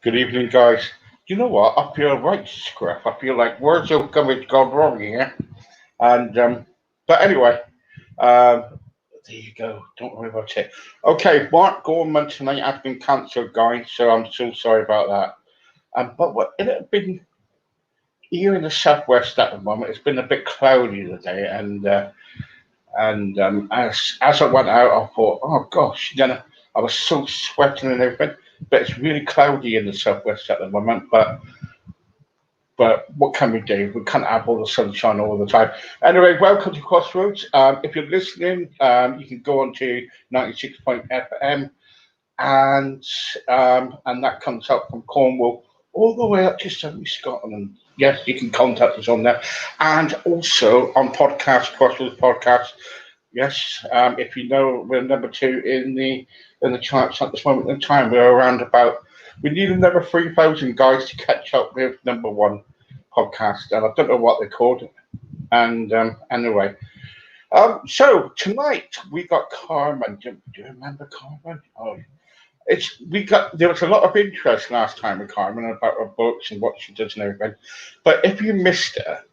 Good evening, guys. You know what? I feel right scruff. I feel like words are coming gone wrong here. And but anyway, um, there you go. Don't worry about it. Okay, Mark Gorman tonight has been cancelled, guys. So I'm so sorry about that. But what it had been here in the southwest at the moment. It's been a bit cloudy today, and as I went out, I thought, oh gosh, then I was so sweating and everything. But it's really cloudy in the southwest at the moment. But what can we do? We can't have all the sunshine all the time. Anyway, welcome to Crossroads. If you're listening, you can go on to 96.fm, and that comes up from Cornwall all the way up to sunny Scotland. Yes, you can contact us on there, and also on podcast, Crossroads podcast. Yes, if you know, we're number two in the charts at this moment in time. We're around about. We need another 3,000 guys to catch up with number one podcast, and I don't know what they're called. And anyway, so tonight we got Carmen. Do you remember Carmen? Oh, it's we got there was a lot of interest last time with Carmen about her books and what she does and everything. But if you missed her,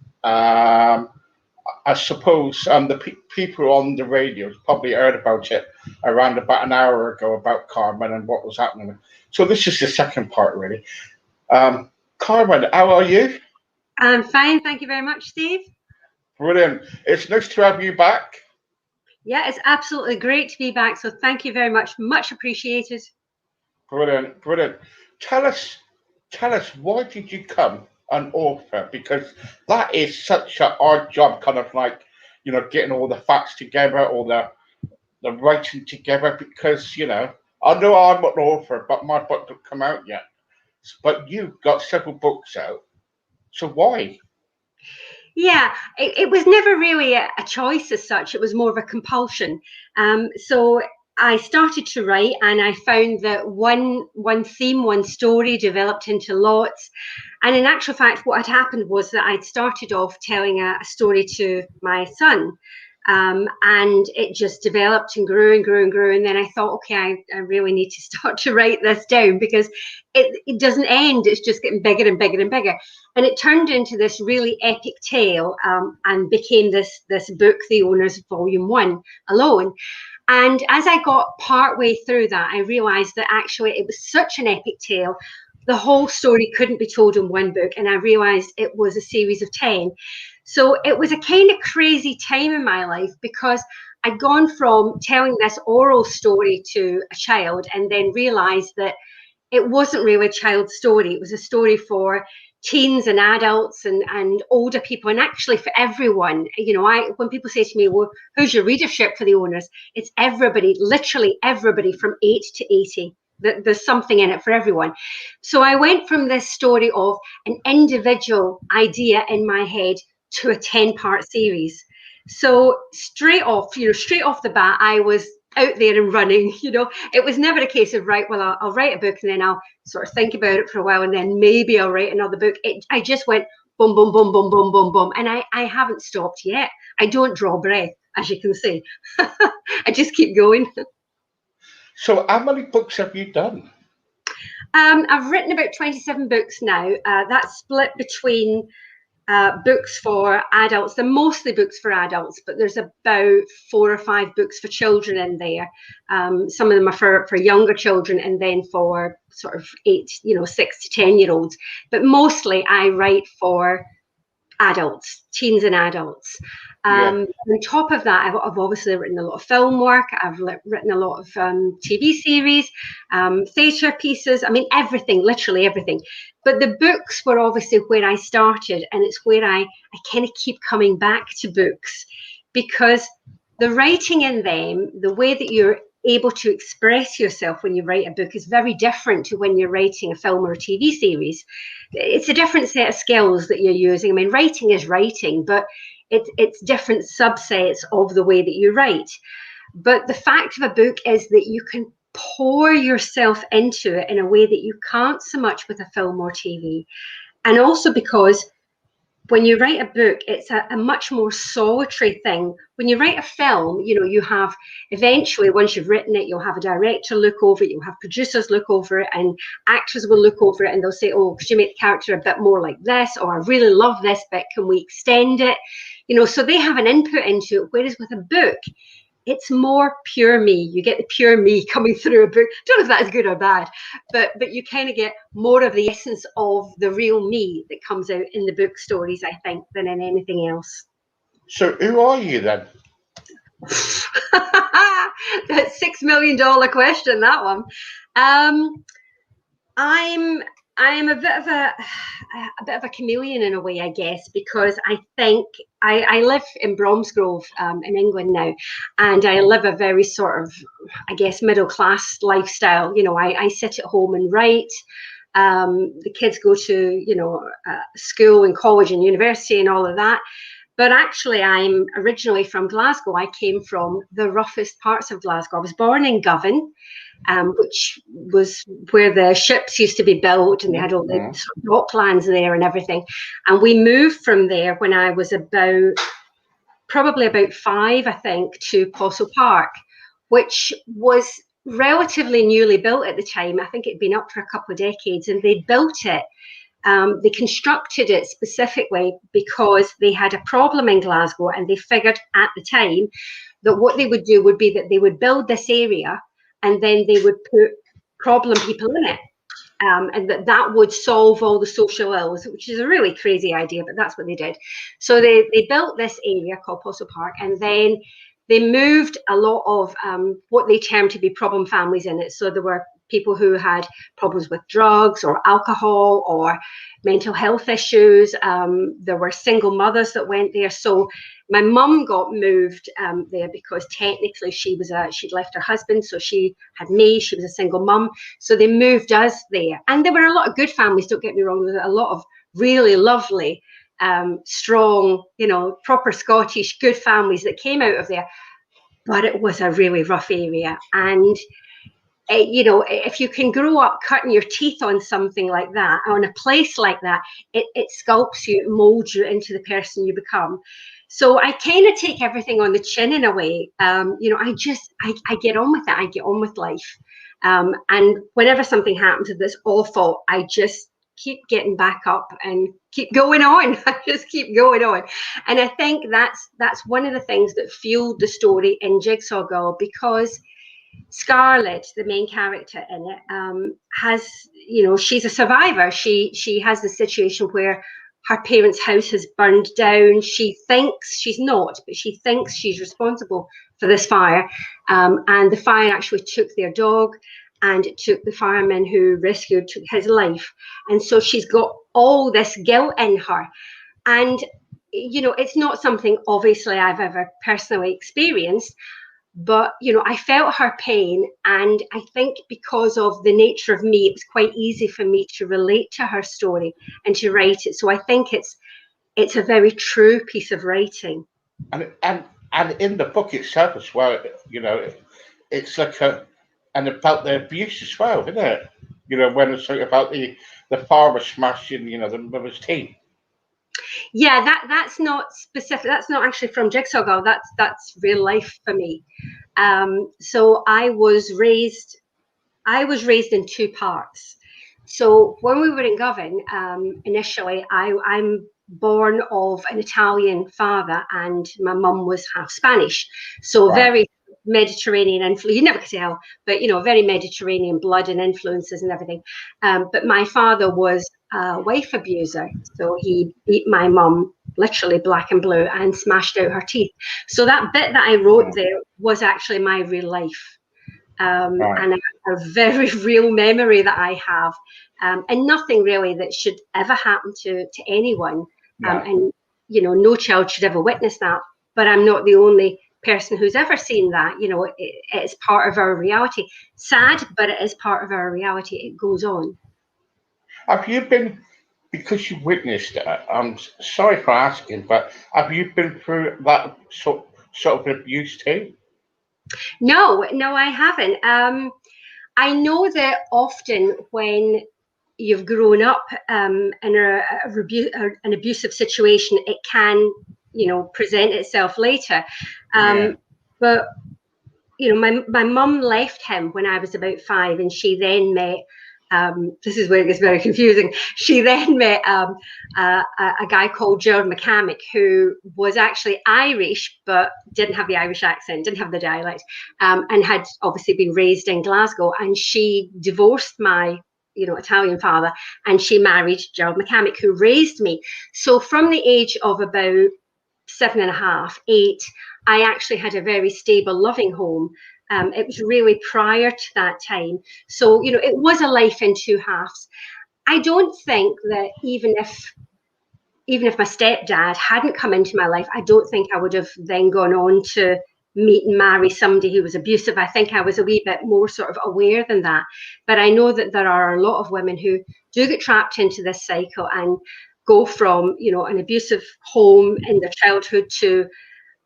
I suppose the people on the radio probably heard about it around about an hour ago about Carmen and what was happening. So this is the second part, really. Carmen, how are you? I'm fine, thank you very much, Steve. Brilliant. It's nice to have you back. Yeah, it's absolutely great to be back. So thank you very much. Much appreciated. Brilliant, brilliant. Tell us, tell us, why did you come an author? Because that is such a hard job, kind of like, getting all the facts together, all the writing together. Because I know I'm an author, but my book don't come out yet. But you've got several books out, so why? Yeah, it was never really a choice as such. It was more of a compulsion. So I started to write, and I found that one theme, one story developed into lots. And in actual fact, what had happened was that I'd started off telling a story to my son. And it just developed and grew and grew and grew. And then I thought, okay, I really need to start to write this down because it doesn't end. It's just getting bigger and bigger and bigger. And it turned into this really epic tale, and became this book, The Owners Volume 1 alone. And as I got partway through that, I realized that actually it was such an epic tale. The whole story couldn't be told in one book. And I realized it was a series of 10. So it was a kind of crazy time in my life because I'd gone from telling this oral story to a child and then realized that it wasn't really a child's story. It was a story for teens and adults and older people, and actually for everyone. When people say to me, well, who's your readership for The Owners? It's everybody, literally everybody from 8 to 80. There's something in it for everyone. So I went from this story of an individual idea in my head to a 10-part series. So straight off the bat, I was out there and running. It was never a case of, right, well, I'll write a book and then I'll sort of think about it for a while and then maybe I'll write another book. I just went boom, boom, boom, boom, boom, boom, boom. And I haven't stopped yet. I don't draw breath, as you can see. I just keep going. So, how many books have you done? I've written about 27 books now. That's split between books for adults. They're mostly books for adults, but there's about 4 or 5 books for children in there. Some of them are for younger children, and then for sort of 6 to 10-year-olds. But mostly I write for adults, teens and adults. Yeah. On top of that, I've obviously written a lot of film work. I've written a lot of TV series, theatre pieces. I mean, everything, literally everything. But the books were obviously where I started, and it's where I kind of keep coming back to books, because the writing in them, the way that you're able to express yourself when you write a book is very different to when you're writing a film or a TV series. It's a different set of skills that you're using. I mean, writing is writing, but it's different subsets of the way that you write. But the fact of a book is that you can pour yourself into it in a way that you can't so much with a film or TV. And also because when you write a book, it's a much more solitary thing. When you write a film, you have eventually, once you've written it, you'll have a director look over it, you'll have producers look over it, and actors will look over it, and they'll say, oh, could you make the character a bit more like this? Or I really love this bit, can we extend it? So they have an input into it. Whereas with a book, it's more pure me. You get the pure me coming through a book. Don't know if that's good or bad, but you kind of get more of the essence of the real me that comes out in the book stories, I think, than in anything else. So who are you then? That $6 million question, that one. I'm a bit of a chameleon in a way, I guess, because I think I live in Bromsgrove in England now, and I live a very sort of, I guess, middle class lifestyle. I sit at home and write. The kids go to school and college and university and all of that. But actually, I'm originally from Glasgow. I came from the roughest parts of Glasgow. I was born in Govan, which was where the ships used to be built, and they had all the sort of docklands there and everything. And we moved from there when I was probably about 5, I think, to Postle Park, which was relatively newly built at the time. I think it'd been up for a couple of decades, and they built it. They constructed it specifically because they had a problem in Glasgow, and they figured at the time that what they would do would be that they would build this area, and then they would put problem people in it, and that would solve all the social ills, which is a really crazy idea, but that's what they did. So they built this area called Postle Park, and then they moved a lot of what they termed to be problem families in it. So there were people who had problems with drugs or alcohol or mental health issues. There were single mothers that went there. So my mum got moved there because technically she'd left her husband, so she had me. She was a single mum, so they moved us there. And there were a lot of good families. Don't get me wrong. There were a lot of really lovely, strong, proper Scottish good families that came out of there. But it was a really rough area, and if you can grow up cutting your teeth on something like that, on a place like that, it sculpts you, it molds you into the person you become. So I kind of take everything on the chin in a way. I get on with it. I get on with life. And whenever something happens that's awful, I just keep getting back up and keep going on. I just keep going on. And I think that's one of the things that fueled the story in Jigsaw Girl, because Scarlett, the main character in it, has, she's a survivor. She has the situation where her parents' house has burned down. She thinks she's not, but she thinks she's responsible for this fire. And the fire actually took their dog, and it took the fireman who rescued, took his life. And so she's got all this guilt in her. And, it's not something obviously I've ever personally experienced. But, I felt her pain, and I think because of the nature of me, it was quite easy for me to relate to her story and to write it. So I think it's a very true piece of writing. And in the book itself as well, it's like and about the abuse as well, isn't it? When it's like about the father smashing, the mother's teeth. Yeah, that's not specific. That's not actually from Jigsaw Girl. That's real life for me. So I was raised in 2 parts. So when we were in Govan, initially, I'm born of an Italian father, and my mum was half Spanish. So right. Very Mediterranean influence. You never could tell, but very Mediterranean blood and influences and everything. But my father was a wife abuser, so he beat my mum literally black and blue and smashed out her teeth. So that bit that I wrote there was actually my real life, right. And a very real memory that I have, and nothing really that should ever happen to anyone. Right. And no child should ever witness that. But I'm not the only person who's ever seen that. It's part of our reality. Sad, but it is part of our reality. It goes on. Have you been, because you witnessed it, I'm sorry for asking, but have you been through that sort of abuse too? No, I haven't. I know that often when you've grown up in an abusive situation, it can, present itself later. But my mum left him when I was about 5, and she then met. This is where it gets very confusing. She then met a guy called Gerald McCamick, who was actually Irish, but didn't have the Irish accent, didn't have the dialect, and had obviously been raised in Glasgow. And she divorced my Italian father, and she married Gerald McCamick, who raised me. So from the age of about 7.5, 8, I actually had a very stable, loving home. It was really prior to that time. So, it was a life in two halves. I don't think that even if my stepdad hadn't come into my life, I don't think I would have then gone on to meet and marry somebody who was abusive. I think I was a wee bit more sort of aware than that. But I know that there are a lot of women who do get trapped into this cycle and go from, an abusive home in their childhood to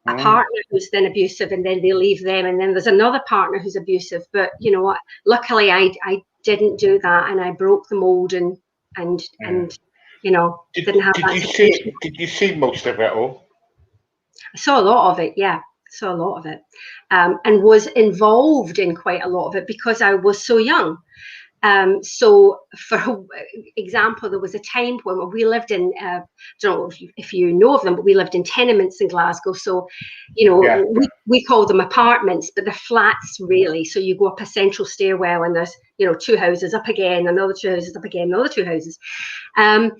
a partner who's then abusive, and then they leave them, and then there's another partner who's abusive. But you know what? Luckily, I didn't do that, and I broke the mold, and didn't have that situation. Did you see most of it all? I saw a lot of it, yeah. Saw a lot of it, and was involved in quite a lot of it because I was so young. So, for example, there was a time when we lived in, I don't know if you know of them, but we lived in tenements in Glasgow. So, we call them apartments, but they're flats really. So you go up a central stairwell and there's, 2 houses up again, another 2 houses up again, another 2 houses. So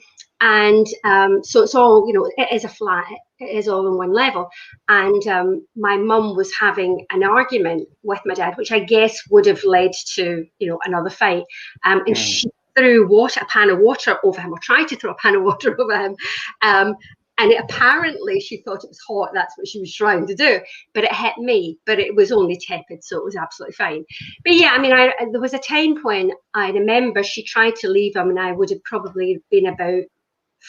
it's all, it is a flat, it is all on one level. And my mum was having an argument with my dad, which I guess would have led to, another fight. And she threw a pan of water over him, or tried to throw a pan of water over him. And apparently she thought it was hot. That's what she was trying to do. But it hit me, but it was only tepid, so it was absolutely fine. But yeah, I mean, there was a time when I remember she tried to leave him, and I would have probably been about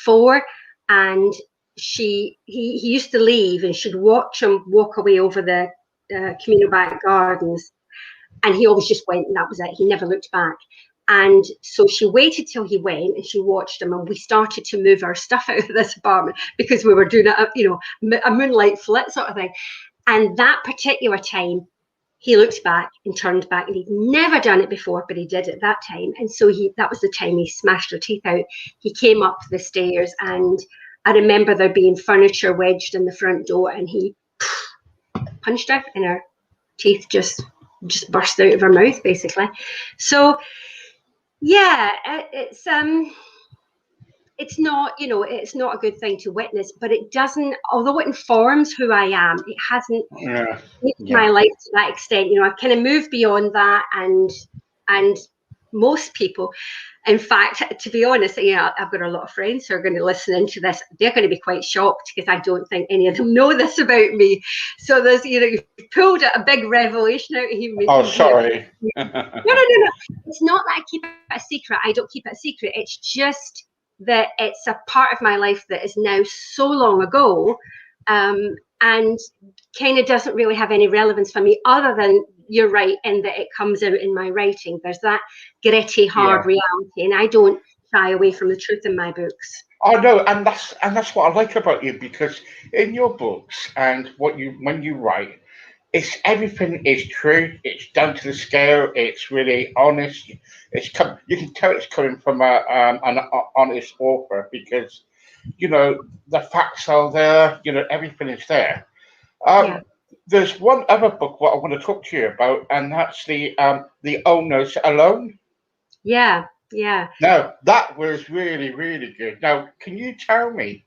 4, and he used to leave, and she'd watch him walk away over the communal back gardens, and he always just went, and that was it. He never looked back. And so she waited till he went, and she watched him, and we started to move our stuff out of this apartment because we were doing a moonlight flit sort of thing. And that particular time, he looked back and turned back, and he'd never done it before, but he did at that time. And so that was the time he smashed her teeth out. He came up the stairs, and I remember there being furniture wedged in the front door, and he punched her, and her teeth just burst out of her mouth, basically. So yeah, it's not, it's not a good thing to witness, but it doesn't, although it informs who I am, it hasn't changed my life to that extent. I've kind of moved beyond that, and most people, in fact, to be honest, I've got a lot of friends who are going to listen into this. They're going to be quite shocked because I don't think any of them know this about me. So there's, you've pulled a big revelation out of me. Oh, sorry. No. It's not that I keep it a secret. I don't keep it a secret. It's just that it's a part of my life that is now so long ago, and kind of doesn't really have any relevance for me, other than, you're right, in that it comes out in my writing. There's that gritty, hard reality, and I don't shy away from the truth in my books. Oh no, and that's what I like about you, because in your books and when you write, everything is true. It's down to the scale. It's really honest. You can tell it's coming from an honest author, because the facts are there. Everything is there. There's one other book what I want to talk to you about, and that's the Owners Alone. Yeah. No, that was really, really good. Now, can you tell me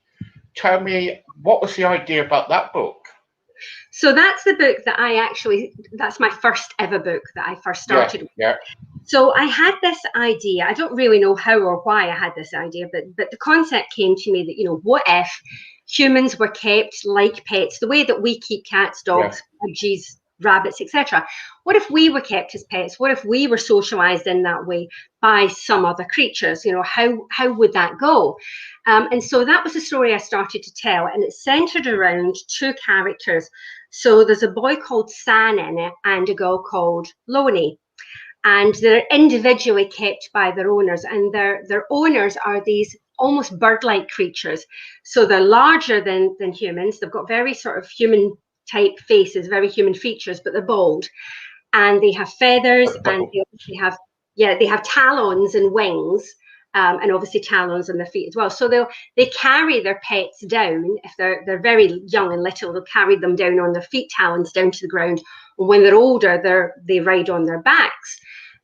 what was the idea about that book? So that's the book that that's my first ever book that I first started with. Yeah. So I had this idea. I don't really know how or why I had this idea, but the concept came to me that, what if humans were kept like pets, the way that we keep cats, dogs, budgies, rabbits, etc. What if we were kept as pets? What if we were socialized in that way by some other creatures? How would that go? And so that was the story I started to tell, and it's centered around 2 characters. So there's a boy called San in it, and a girl called Loney. and they're individually kept by their owners, and their owners are these almost bird-like creatures. So they're larger than humans. They've got very sort of human type faces, very human features, but they're bald, and they have feathers, and they obviously have, yeah, they have talons and wings, and obviously talons on their feet as well. So they carry their pets down. If they're very young and little, they'll carry them down on their feet, talons down to the ground. And when they're older, they ride on their backs.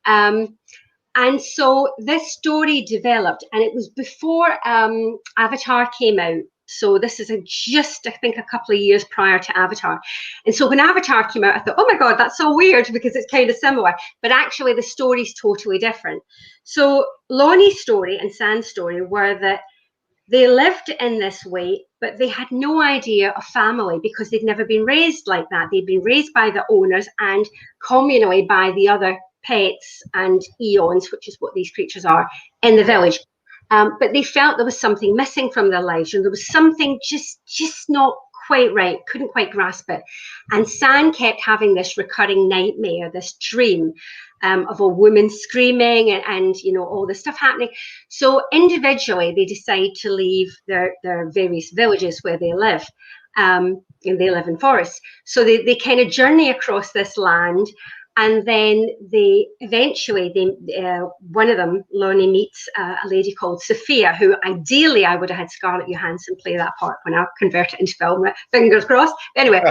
And so this story developed, and it was before Avatar came out. So this is just, I think, a couple of years prior to Avatar. And so when Avatar came out, I thought, oh my God, that's so weird because it's kind of similar. But actually, the story's totally different. So Lonnie's story and San's story were that they lived in this way, but they had no idea of family because they'd never been raised like that. They'd been raised by the owners and communally by the other pets and eons, which is what these creatures are, in the village. But they felt there was something missing from their lives, and there was something just not quite right, couldn't quite grasp it. And San kept having this recurring nightmare, this dream of a woman screaming and you know, all this stuff happening. So individually, they decide to leave their various villages where they live. And they live in forests. So they kind of journey across this land. And then they eventually, one of them, Lonnie, meets a lady called Sophia, who ideally I would have had Scarlett Johansson play that part when I convert it into film, fingers crossed. Anyway,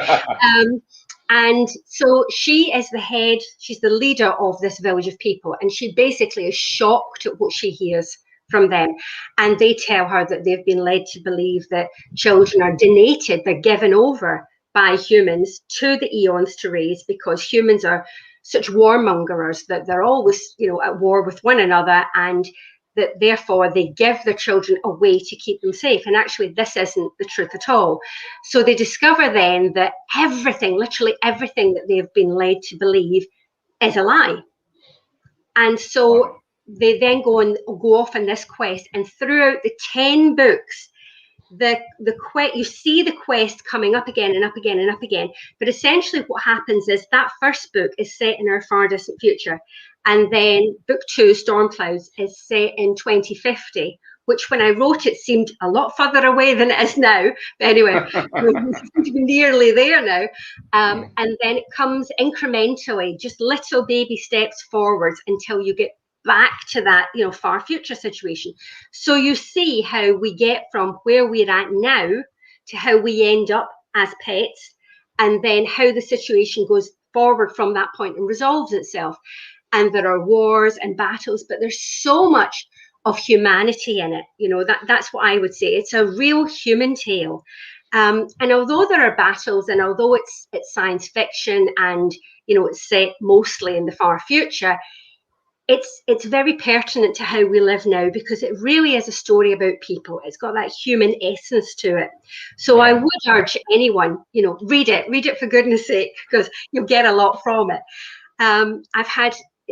and so she is the head, she's the leader of this village of people. And she basically is shocked at what she hears from them. And they tell her that they've been led to believe that children are donated, they're given over by humans to the eons to raise, because humans are such warmongers that they're always, you know, at war with one another, and that therefore they give their children away to keep them safe. And actually, this isn't the truth at all. So they discover then that everything, literally everything that they've been led to believe is a lie. And so they then go off on this quest, and throughout the 10 books, you see the quest coming up again and up again and up again. But essentially what happens is that first book is set in our far distant future, and then book 2, Storm Clouds, is set in 2050, which when I wrote it seemed a lot further away than it is now. But anyway, we're nearly there now. And then it comes incrementally, just little baby steps forwards until you get back to that, you know, far future situation. So you see how we get from where we're at now to how we end up as pets, and then how the situation goes forward from that point and resolves itself. And there are wars and battles, but there's so much of humanity in it. You know, that's what I would say. It's a real human tale. And although there are battles, and although it's science fiction, and you know, it's set mostly in the far future, it's very pertinent to how we live now, because it really is a story about people. It's got that human essence to it. So I would urge anyone, you know, read it for goodness sake, because you'll get a lot from it.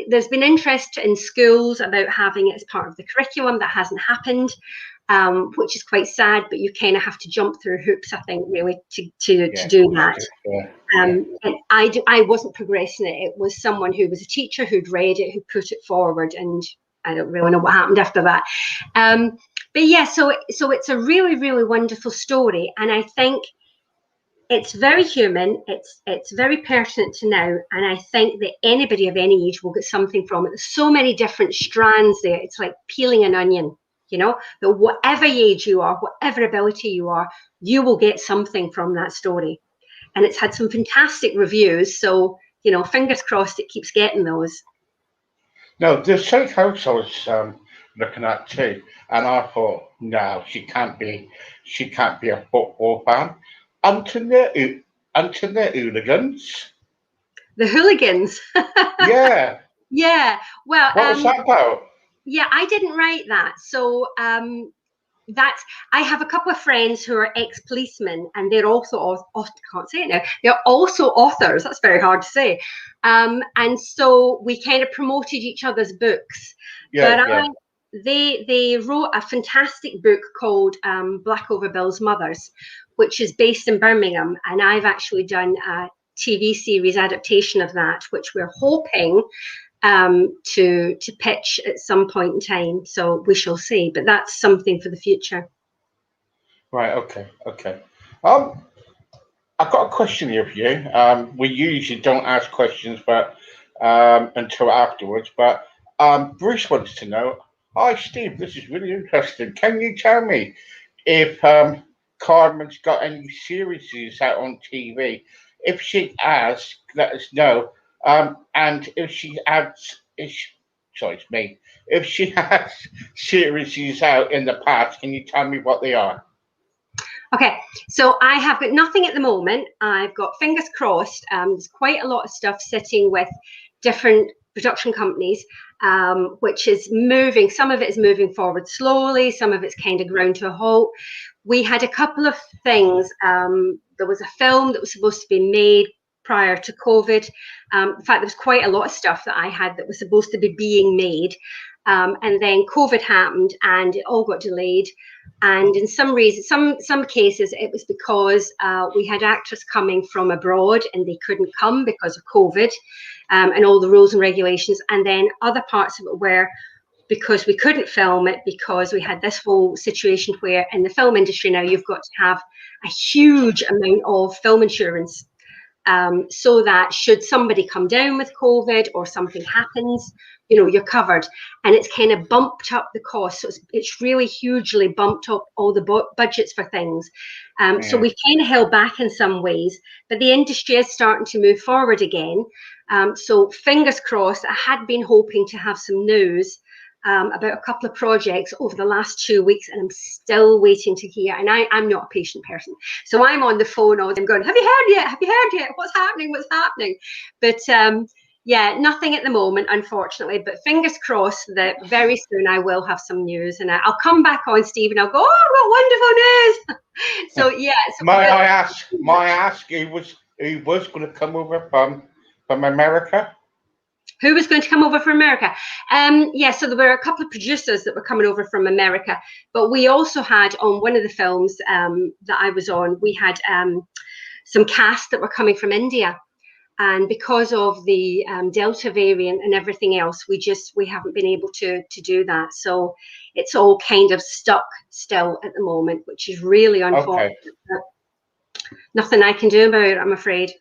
There's been interest in schools about having it as part of the curriculum. That hasn't happened, which is quite sad, but you kind of have to jump through hoops, I think, really, to do that. And I wasn't progressing it. It was someone who was a teacher who'd read it, who put it forward, and I don't really know what happened after that. But yeah, so it's a really, really wonderful story, and I think it's very human. It's very pertinent to now, and I think that anybody of any age will get something from it. There's so many different strands there. It's like peeling an onion, you know, that whatever age you are, whatever ability you are, you will get something from that story. And it's had some fantastic reviews, so you know, fingers crossed it keeps getting those. No, the Safe House I was looking at too, and I thought, no, she can't be a football fan. Until the hooligans. The hooligans. Yeah. Yeah. Well, What was that about? Yeah, I didn't write that. So I have a couple of friends who are ex-policemen, and they're also I can't say it now. They're also authors. That's very hard to say. And so we kind of promoted each other's books. They wrote a fantastic book called Black Over Bill's Mothers, which is based in Birmingham, and I've actually done a TV series adaptation of that, which we're hoping to pitch at some point in time. So we shall see, but that's something for the future. Right. Okay. Okay. I've got a question here for you. We usually don't ask questions, but until afterwards. But Bruce wants to know. Hi, Steve. This is really interesting. Can you tell me if Carmen's got any series out on TV? If she has, let us know. And if she has, sorry, it's me. If she has series out in the past, can you tell me what they are? Okay, so I have got nothing at the moment. I've got fingers crossed. There's quite a lot of stuff sitting with different production companies, which is moving. Some of it is moving forward slowly. Some of it's kind of ground to a halt. We had a couple of things. There was a film that was supposed to be made prior to COVID. In fact, there was quite a lot of stuff that I had that was supposed to be being made. And then COVID happened and it all got delayed. And in some cases, it was because we had actors coming from abroad and they couldn't come because of COVID and all the rules and regulations. And then other parts of it were because we couldn't film it because we had this whole situation where in the film industry now you've got to have a huge amount of film insurance. So that should somebody come down with COVID or something happens, you're covered. And it's kind of bumped up the cost. So it's really hugely bumped up all the budgets for things. So we've kind of held back in some ways, but the industry is starting to move forward again. So fingers crossed. I had been hoping to have some news about a couple of projects over the last 2 weeks, and I'm still waiting to hear. And I'm not a patient person, so I'm on the phone all the time going, have you heard yet? Have you heard yet? What's happening? What's happening? But yeah, nothing at the moment, unfortunately. But fingers crossed that very soon I will have some news, and I'll come back on, Steve, and I'll go, oh, what wonderful news. So yeah. So may I ask who was going to come over from America? Who was going to come over from America? Yeah, so there were a couple of producers that were coming over from America, but we also had on one of the films that I was on, we had some cast that were coming from India. And because of the Delta variant and everything else, we haven't been able to do that. So it's all kind of stuck still at the moment, which is really unfortunate. Okay. Nothing I can do about it, I'm afraid.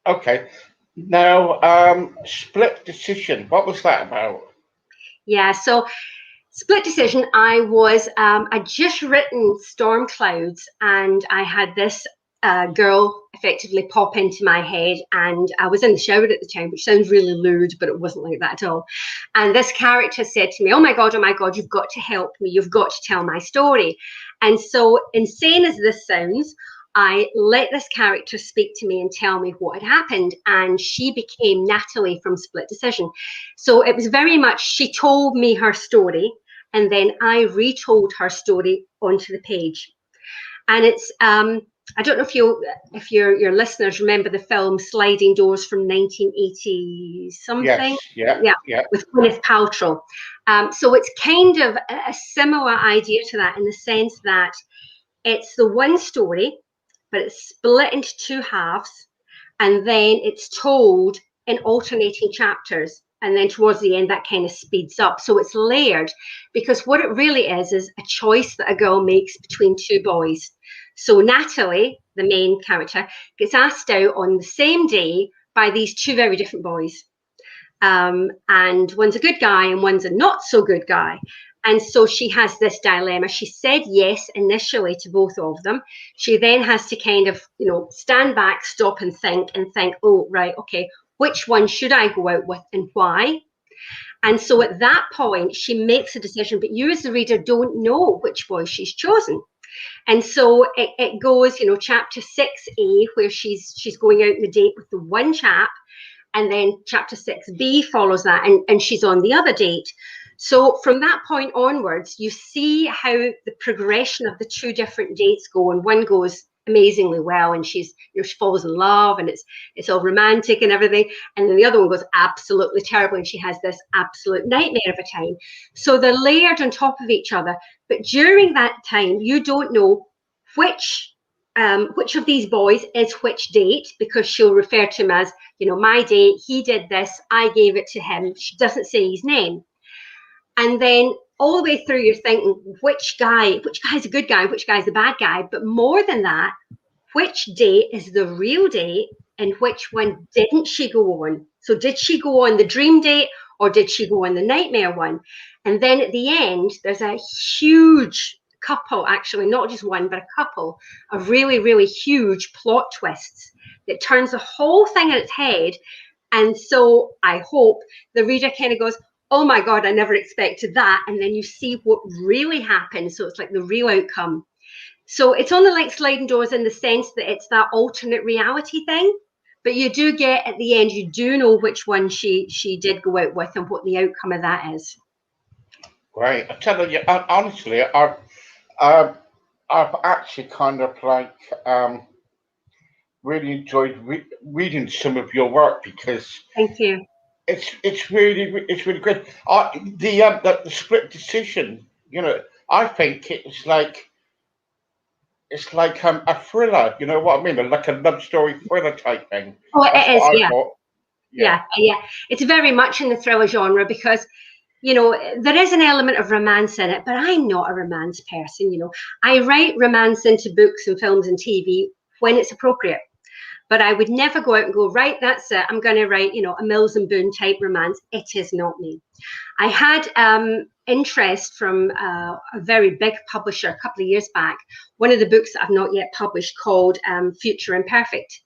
Okay. Now, Split Decision, what was that about? Yeah, so Split Decision, I'd just written Storm Clouds, and I had this girl effectively pop into my head, and I was in the shower at the time, which sounds really lewd, but it wasn't like that at all. And this character said to me, oh my God, you've got to help me. You've got to tell my story. And so insane as this sounds, I let this character speak to me and tell me what had happened. And she became Natalie from Split Decision. So it was very much, she told me her story, and then I retold her story onto the page. And it's, I don't know if your listeners remember the film Sliding Doors from 1980 something. Yes, yeah. With Gwyneth Paltrow. So it's kind of a similar idea to that in the sense that it's the one story, but it's split into two halves, and then it's told in alternating chapters. And then towards the end, that kind of speeds up. So it's layered, because what it really is a choice that a girl makes between two boys. So Natalie, the main character, gets asked out on the same day by these two very different boys. And one's a good guy and one's a not so good guy. And so she has this dilemma. She said yes initially to both of them. She then has to kind of, stand back, stop and think, oh, right, okay, which one should I go out with and why? And so at that point, she makes a decision, but you as the reader don't know which boy she's chosen. And so it goes, chapter 6A, where she's going out on a date with the one chap, and then chapter 6B follows that, and she's on the other date. So from that point onwards, you see how the progression of the two different dates go, and one goes amazingly well, and she falls in love, and it's all romantic and everything, and then the other one goes absolutely terrible, and she has this absolute nightmare of a time. So they're layered on top of each other, but during that time, you don't know which which of these boys is which date, because she'll refer to him as, my date, he did this, I gave it to him. She doesn't say his name. And then all the way through, you're thinking, which guy's a good guy, which guy's the bad guy. But more than that, which date is the real date and which one didn't she go on? So did she go on the dream date or did she go on the nightmare one? And then at the end, there's a huge couple, actually, not just one, but a couple of really, really huge plot twists that turns the whole thing on its head. And so I hope the reader kind of goes, oh my God, I never expected that. And then you see what really happened. So it's like the real outcome. So it's only like sliding doors in the sense that it's that alternate reality thing. But you do get at the end, you do know which one she did go out with and what the outcome of that is. Right. I tell you, honestly, I've actually kind of like really enjoyed reading some of your work because Thank you. It's really good. The split decision, I think it's like a thriller. You know what I mean? Like a love story thriller type thing. Oh, That's it is. what I Yeah. thought. Yeah. It's very much in the thriller genre because there is an element of romance in it, but I'm not a romance person. I write romance into books and films and TV when it's appropriate. But I would never go out and go, right, that's it. I'm going to write, a Mills and Boon type romance. It is not me. I had interest from a very big publisher a couple of years back. One of the books that I've not yet published called Future Imperfect.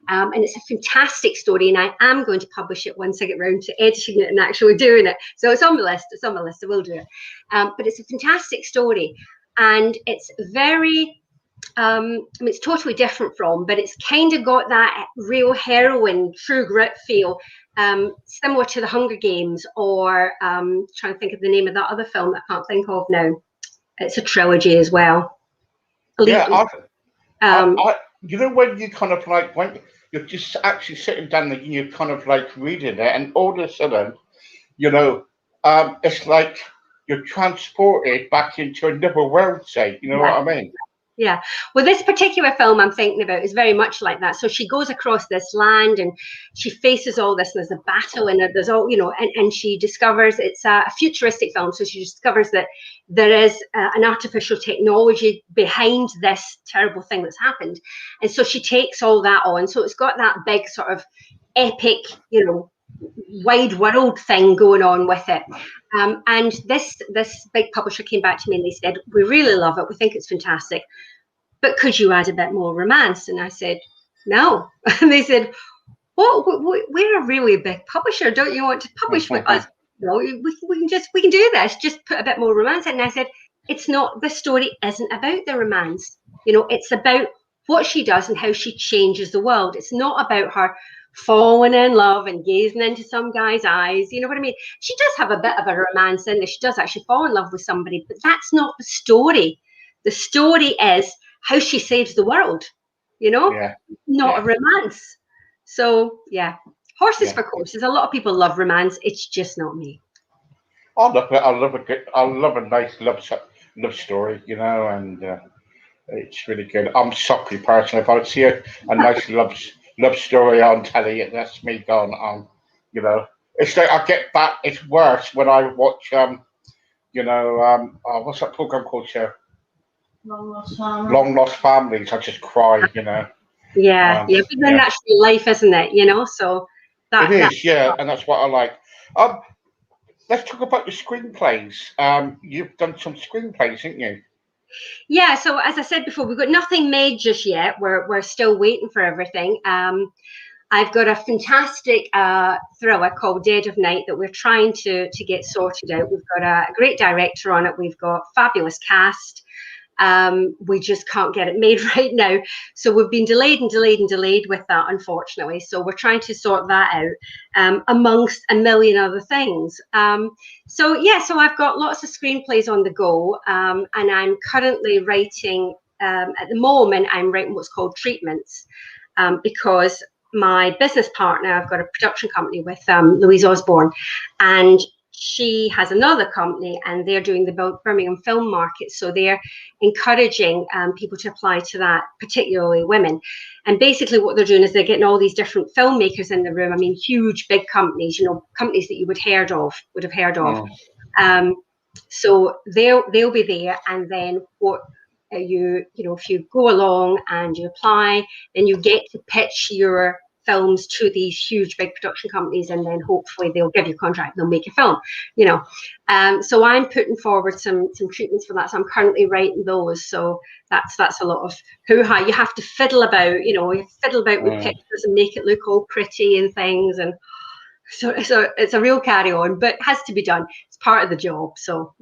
And it's a fantastic story, and I am going to publish it once I get round to editing it and actually doing it. So it's on the list. It's on my list. I will do it. But it's a fantastic story, and it's very. It's totally different from, but it's kind of got that real heroine, true grit feel, similar to The Hunger Games, or trying to think of the name of that other film that I can't think of now. It's a trilogy as well. Yeah, when you kind of like when you're just actually sitting down and you're kind of like reading it, and all of a sudden, it's like you're transported back into another world. Say, you know what I mean? Yeah. Well, this particular film I'm thinking about is very much like that. So she goes across this land and she faces all this, and there's a battle, and there's all, and she discovers it's a futuristic film. So she discovers that there is an artificial technology behind this terrible thing that's happened. And so she takes all that on. So it's got that big sort of epic, wide world thing going on with it. And this big publisher came back to me and they said, we really love it. We think it's fantastic. But could you add a bit more romance? And I said, no. And they said, well, we're a really big publisher. Don't you want to publish with us? No, we can do this. Just put a bit more romance in. And I said, it's not, the story isn't about the romance. It's about what she does and how she changes the world. It's not about her falling in love and gazing into some guy's eyes. You know what I mean? She does have a bit of a romance in there. She does actually fall in love with somebody, but that's not the story. The story is how she saves the world, not a romance. So, horses for courses. A lot of people love romance. It's just not me. I love it. I love a nice love story, and it's really good. I'm sorry, personally, if I see a nice love story on telly, that's me gone on. It's like I get back. It's worse when I watch what's that program called? Long Lost Families. I just cry. Yeah, but then that's real life, isn't it? So it is, and that's what I like. Let's talk about the screenplays. You've done some screenplays, haven't you? Yeah, so as I said before, we've got nothing made just yet. We're still waiting for everything. I've got a fantastic thriller called Dead of Night that we're trying to get sorted out. We've got a great director on it. We've got fabulous cast. We just can't get it made right now. So we've been delayed with that, unfortunately. So we're trying to sort that out amongst a million other things. So I've got lots of screenplays on the go, and I'm currently writing, at the moment, I'm writing what's called treatments, because my business partner, I've got a production company with Louise Osborne, and she has another company, and they're doing the Birmingham film market. So they're encouraging people to apply to that, particularly women. And basically what they're doing is they're getting all these different filmmakers in the room. I mean, huge, big companies, companies that you would have heard of. So they'll be there, and then what if you go along and you apply, then you get to pitch your films to these huge big production companies, and then hopefully they'll give you a contract, they'll make a film, so I'm putting forward some treatments for that. So I'm currently writing those, so that's a lot of hoo-ha. You have to fiddle about, with pictures and make it look all pretty and things, and so it's a real carry on, but it has to be done. It's part of the job, so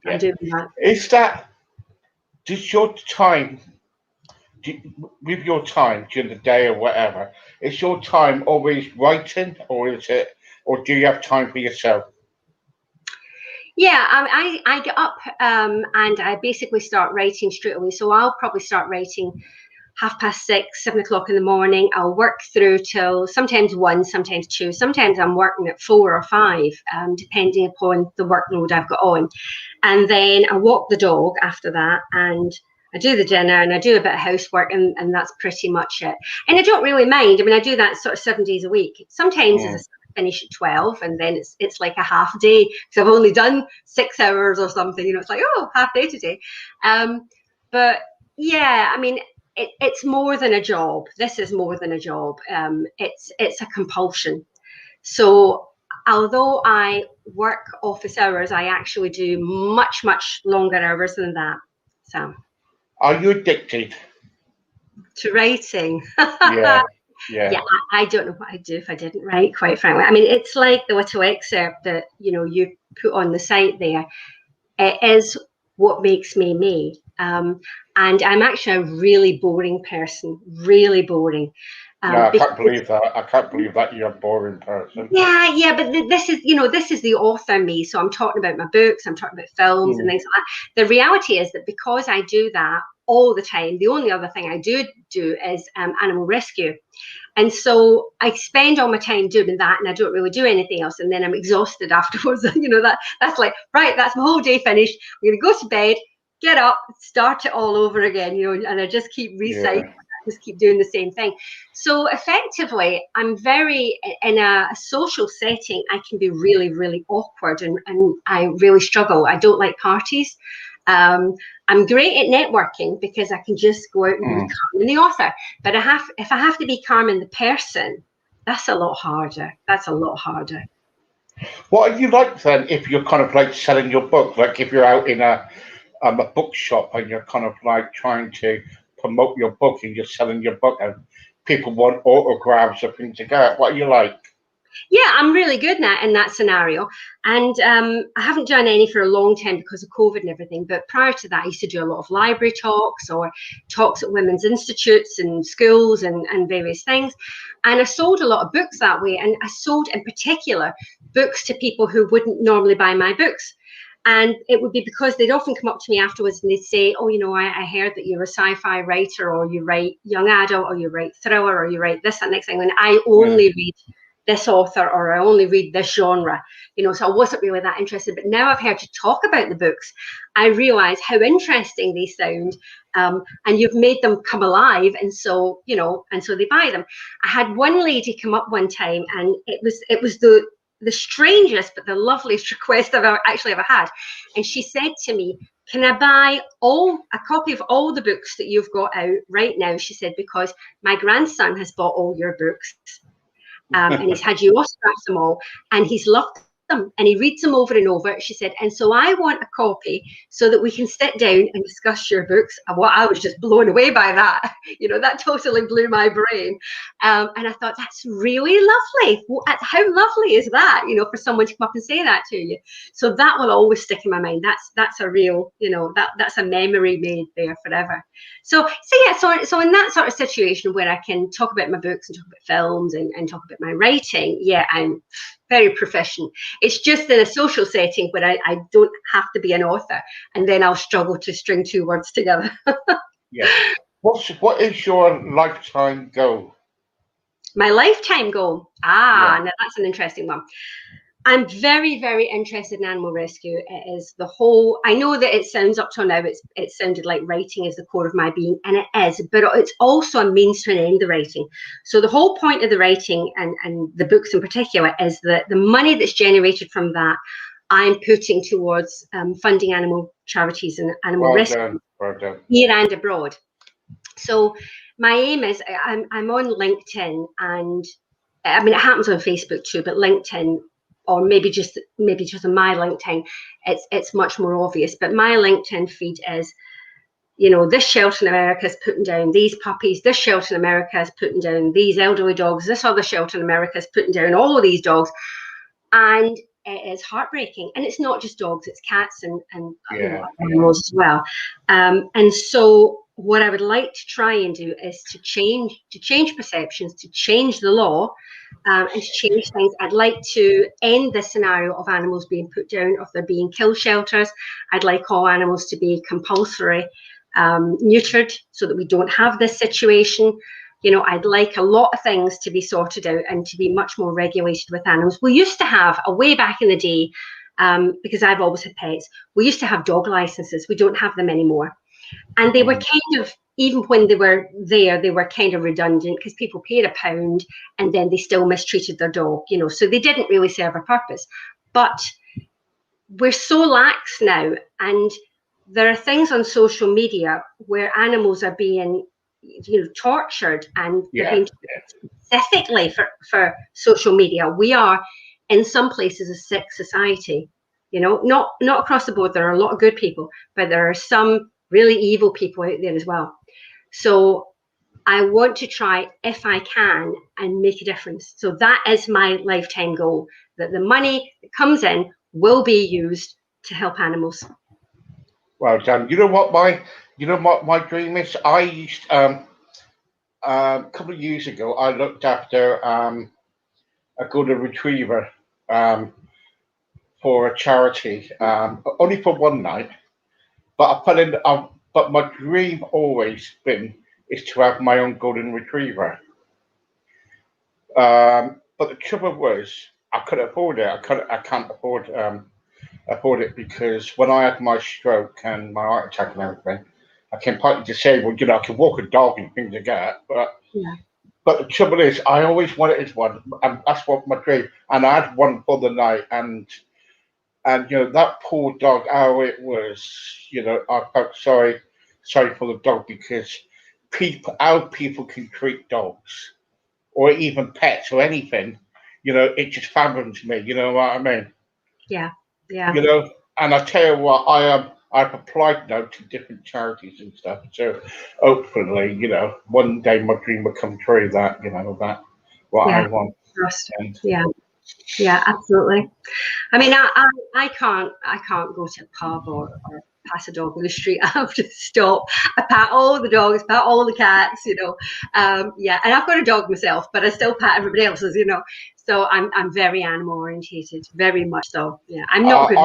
I'm doing that. Does your time, with your time during the day or whatever, is your time always writing, or do you have time for yourself? Yeah, I get up and I basically start writing straight away. So I'll probably start writing 6:30, 7 o'clock in the morning. I'll work through till sometimes 1, sometimes 2. Sometimes I'm working at 4 or 5, depending upon the workload I've got on. And then I walk the dog after that, and I do the dinner, and I do a bit of housework, and that's pretty much it. And I don't really mind. I mean, I do that sort of 7 days a week. Sometimes as I finish at 12, and then it's like a half day because I've only done 6 hours or something. It's like, half day today. But yeah, I mean, it's more than a job. This is more than a job. It's a compulsion. So although I work office hours, I actually do much, much longer hours than that. So, are you addicted to writing? Yeah. I don't know what I'd do if I didn't write, quite frankly. I mean, it's like the little excerpt that you put on the site there. It is what makes me me. And I'm actually a really boring person, really boring. No, I can't believe that. I can't believe that you're a boring person. Yeah, but this is the author me. So I'm talking about my books, I'm talking about films and things like that. The reality is that because I do that all the time, the only other thing I do is animal rescue. And so I spend all my time doing that, and I don't really do anything else. And then I'm exhausted afterwards. That's like, right, that's my whole day finished. I'm going to go to bed, get up, start it all over again, and I just keep recycling. Yeah. Just keep doing the same thing. So effectively, I'm very, in a social setting, I can be really, really awkward, and I really struggle. I don't like parties. I'm great at networking because I can just go out and be Carmen the author. But if I have to be Carmen the person, that's a lot harder. What are you like then if you're kind of like selling your book? Like if you're out in a bookshop and you're kind of like trying to promote your book and you're selling your book and people want autographs or things like that. What are you like? Yeah, I'm really good in that scenario. And I haven't done any for a long time because of COVID and everything. But prior to that, I used to do a lot of library talks or talks at women's institutes and schools and various things. And I sold a lot of books that way. And I sold in particular books to people who wouldn't normally buy my books. And it would be because they'd often come up to me afterwards and they'd say, I heard that you're a sci-fi writer, or you write young adult, or you write thriller, or you write this, that, next thing. And I only read this author, or I only read this genre, so I wasn't really that interested. But now I've heard you talk about the books, I realize how interesting they sound, and you've made them come alive, and so they buy them. I had one lady come up one time, and it was the strangest but the loveliest request I've ever had. And she said to me, can I buy a copy of all the books that you've got out right now? She said, because my grandson has bought all your books. And he's had you autograph them all, and he's loved them, and he reads them over and over. She said, and so I want a copy so that we can sit down and discuss your books. And I was just blown away by that. That totally blew my brain. And I thought, that's really lovely. How lovely is that, for someone to come up and say that to you? So that will always stick in my mind. That's a real, that's a memory made there forever. So in that sort of situation where I can talk about my books and talk about films and talk about my writing, yeah, I'm very proficient. It's just in a social setting where I don't have to be an author, and then I'll struggle to string 2 words together. Yeah. What is your lifetime goal? My lifetime goal? Now that's an interesting one. I'm very, very interested in animal rescue. It is the whole. I know that it sounds up till now. It sounded like writing is the core of my being, and it is. But it's also a means to an end. The writing. So the whole point of the writing and the books in particular is that the money that's generated from that, I'm putting towards funding animal charities and animal Well rescue done. Well done. here and abroad. So my aim is I'm on LinkedIn, and I mean it happens on Facebook too, but LinkedIn, or maybe just on my LinkedIn, it's much more obvious. But my LinkedIn feed is, this shelter in America is putting down these puppies. This shelter in America is putting down these elderly dogs. This other shelter in America is putting down all of these dogs, and it is heartbreaking. And it's not just dogs; it's cats and animals as well. And so, what I would like to try and do is to change perceptions, to change the law, and to change things. I'd like to end the scenario of animals being put down, of there being kill shelters. I'd like all animals to be compulsory neutered, so that we don't have this situation. I'd like a lot of things to be sorted out and to be much more regulated with animals. We used to have, way back in the day, because I've always had pets, we used to have dog licenses. We don't have them anymore. And they were kind of, even when they were there, they were kind of redundant because people paid £1 and then they still mistreated their dog, so they didn't really serve a purpose. But we're so lax now, and there are things on social media where animals are being tortured, and they're being specifically for social media. We are in some places a sick society, not across the board. There are a lot of good people, but there are some really evil people out there as well. So I want to try, if I can, and make a difference. So that is my lifetime goal, that the money that comes in will be used to help animals. Well done. You know what my dream is? I used a couple of years ago. I looked after a golden retriever for a charity, only for one night. But I fell in. But my dream always been is to have my own golden retriever. But the trouble was, I couldn't afford it. I can't afford it because when I had my stroke and my heart attack and everything, I came partly disabled. I can walk a dog and things like that. But the trouble is, I always wanted one, and that's what my dream. And I had one for the night, and that poor dog, how it was. I felt sorry for the dog because how people can treat dogs or even pets or anything, it just fathoms me. You know what I mean? Yeah. And I tell you what, I've applied now to different charities and stuff. So hopefully, one day my dream will come true. That that what I want. And, Yeah, absolutely. I mean, I can't go to a pub or pass a dog on the street. I have to stop. I pat all the dogs, pat all the cats, and I've got a dog myself, but I still pat everybody else's, So I'm very animal orientated, very much so. Yeah, I'm not good.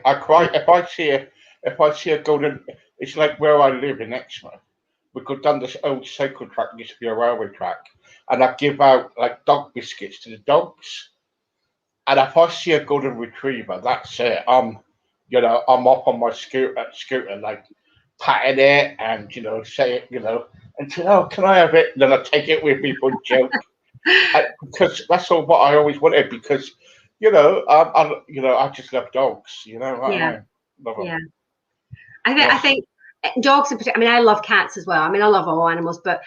I cry if I see a golden. It's like where I live in Exmouth. We could done this old cycle track, used to be a railway track, and I give out like dog biscuits to the dogs. And if I see a golden retriever, that's it. I'm off on my scooter, like patting it and say it, and say, "Oh, can I have it?" And then I take it with me for a joke, because that's all what I always wanted. Because I just love dogs. Yeah, love them. yeah. I think dogs in particular. I mean, I love cats as well. I mean, I love all animals, but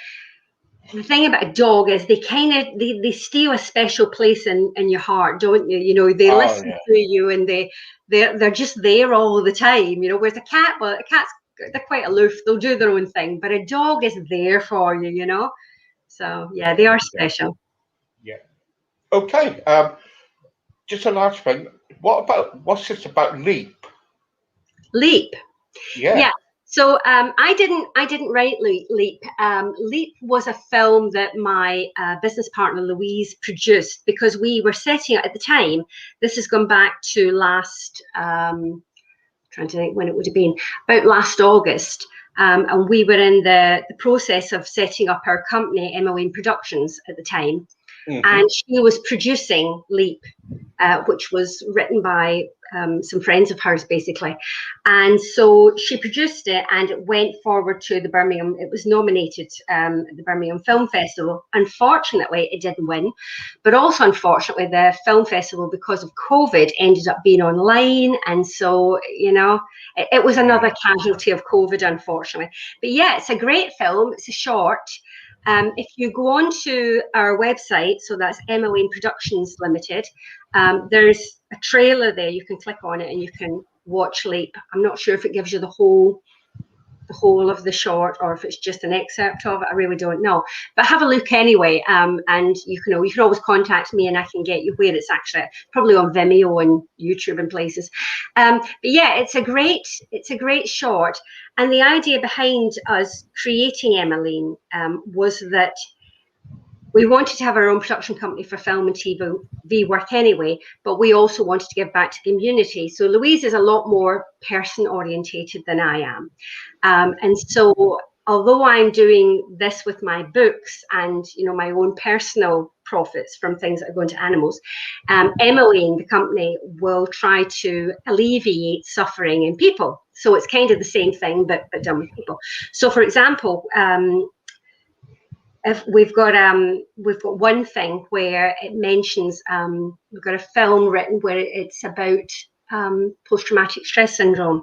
the thing about a dog is they kind of they steal a special place in your heart, don't you? They listen to you, and they're just there all the time. Whereas a cat, well, a cat's they're quite aloof. They'll do their own thing, but a dog is there for you. So yeah, they are special. Yeah. Okay. Just a last thing. What's this about Leap? Leap. Yeah. So I didn't write Leap. Leap was a film that my business partner Louise produced because we were setting out at the time. This has gone back to last. Trying to think when it would have been, about last August. and we were in the process of setting up our company, Emmeline Productions, at the time. And she was producing Leap, which was written by some friends of hers, basically. And so she produced it, and it went forward to the Birmingham. It was nominated at the Birmingham Film Festival. Unfortunately, it didn't win. But also, unfortunately, the film festival, because of COVID, ended up being online. And so, you know, it was another casualty of COVID, unfortunately. But yeah, it's a great film. It's a short. If you go on to our website, so that's Emmeline Productions Limited, there's a trailer there. You can click on it and you can watch Leap. I'm not sure if it gives you the whole of the short or if it's just an excerpt of it. I really don't know. But have a look anyway, and you can always contact me and I can get you where it's actually, probably on Vimeo and YouTube and places. But yeah, it's a great short. And the idea behind us creating Emmeline was that we wanted to have our own production company for film and TV work anyway, but we also wanted to give back to the community. So Louise is a lot more person orientated than I am. And so although I'm doing this with my books and, you know, my own personal profits from things that are going to animals, Emmeline, the company, will try to alleviate suffering in people. So it's kind of the same thing, but done with people. So for example, if we've got one thing where it mentions we've got a film written where it's about post-traumatic stress syndrome.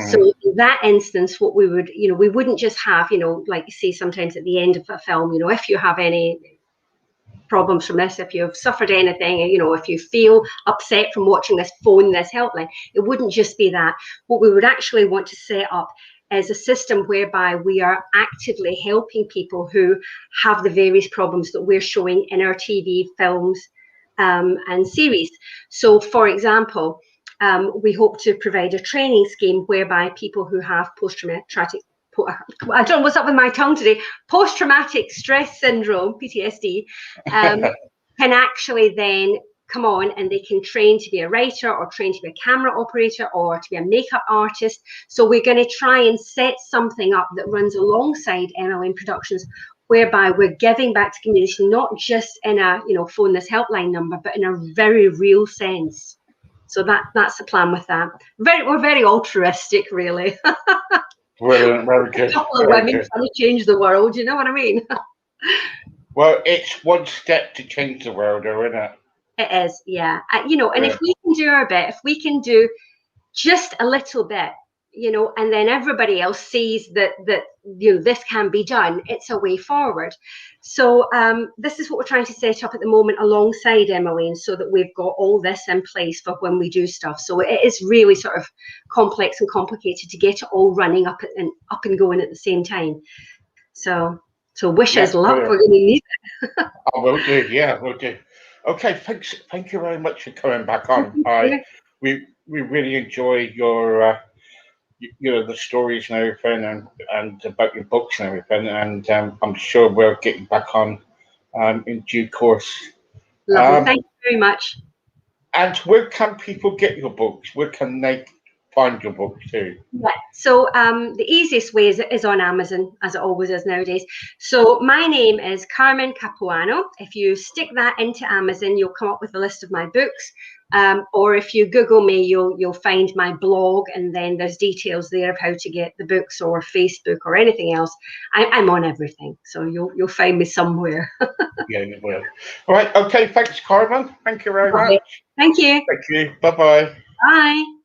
So in that instance, what we would, you know, we wouldn't just have, you know, like you see sometimes at the end of a film, you know, if you have any problems from this, if you've suffered anything, you know, if you feel upset from watching this, phone this helpline. It wouldn't just be that. What we would actually want to set up is a system whereby we are actively helping people who have the various problems that we're showing in our TV, films, and series. So, for example, we hope to provide a training scheme whereby people who have I don't know what's up with my tongue today, post-traumatic stress syndrome, PTSD, can actually then come on and they can train to be a writer or train to be a camera operator or to be a makeup artist. So we're going to try and set something up that runs alongside Emmeline Productions, whereby we're giving back to community, not just in a, you know, phone this helpline number, but in a very real sense. So that's the plan with that. We're very altruistic, really. Brilliant, very good. A couple of women trying to change the world, you know what I mean? Well, it's one step to change the world, though, isn't it? It is, yeah. You know, and if we can do our bit, if we can do just a little bit, you know, and then everybody else sees that you know, this can be done, it's a way forward. So this is what we're trying to set up at the moment alongside Emmeline, so that we've got all this in place for when we do stuff. So it is really sort of complex and complicated to get it all running up and going at the same time. So wish us luck. We're going to need it. I will do. Yeah, we'll do. Okay, thanks. Thank you very much for coming back on. We really enjoy your you know, the stories and everything, and about your books and everything. And I'm sure we'll get you back on in due course. Lovely. Thank you very much. And where can people get your books? Where can they find your books too? Yeah. So the easiest way is on Amazon, as it always is nowadays. So my name is Carmen Capuano. If you stick that into Amazon, you'll come up with a list of my books. Or if you Google me, you'll find my blog, and then there's details there of how to get the books, or Facebook or anything else. I'm on everything, so you'll find me somewhere. Yeah, you will. All right. Okay. Thanks, Carmen. Thank you very much. Thank you. Thank you. Bye-bye. Bye.